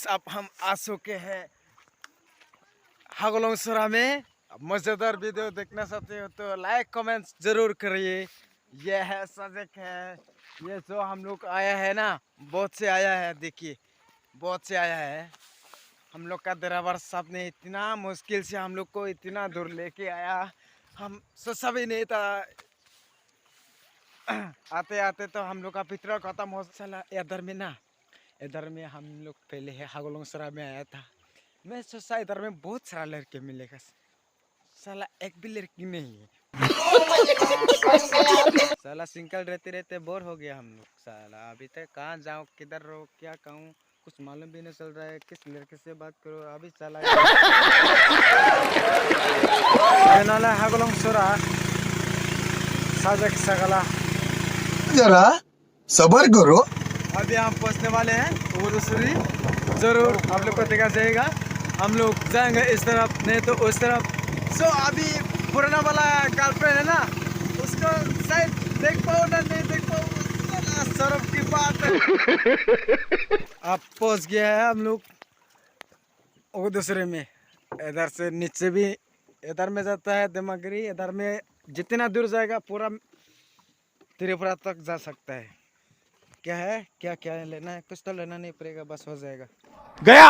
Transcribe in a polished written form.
अब हम आ चुके हैं हागोलोंगसरा में। मजेदार वीडियो देखना चाहते हो तो लाइक कमेंट जरूर करिए। ये है सजक है, ये जो हम लोग आया है ना, बहुत से आया है, देखिए बहुत से आया है। हम लोग का ड्राइवर साहब ने इतना मुश्किल से हम लोग को इतना दूर लेके आया, हम सोचा भी नहीं था। आते आते तो हम लोग का पेट्रोल खत्म हो चला। इधर में हम लोग पहले है हागोलोंगसरा में आया था। मैं सोचा इधर में बहुत सारा लड़के मिलेगा, साला एक भी लड़की नहीं है। साला सिंगल रहते रहते बोर हो गया हम लोग। साला अभी तक कहाँ जाऊँ, किधर रहो, क्या कहूँ, कुछ मालूम भी नहीं चल रहा है। किस लड़के से बात करो, अभी चला हागोलोंगसरा साजक सगला। जरा सबर करो। अभी हम पहुंचने वाले हैं उदयपुरी। जरूर आप लोग को देखा जाएगा। हम लोग जाएंगे इस तरफ, नहीं तो उस तरफ। सो अभी पुराना वाला गर्लफ्रेंड है ना, उसको शायद देख पाओ ना नहीं देख पाओ, शर्म की बात है। अब पहुंच गया है हम लोग उदयपुरी में। इधर से नीचे भी इधर में जाता है दिमागरी, इधर में जितना दूर जाएगा पूरा त्रिपुरा तक जा सकता है। क्या है, क्या क्या लेना है, कुछ तो लेना नहीं पड़ेगा, बस हो जाएगा। गया।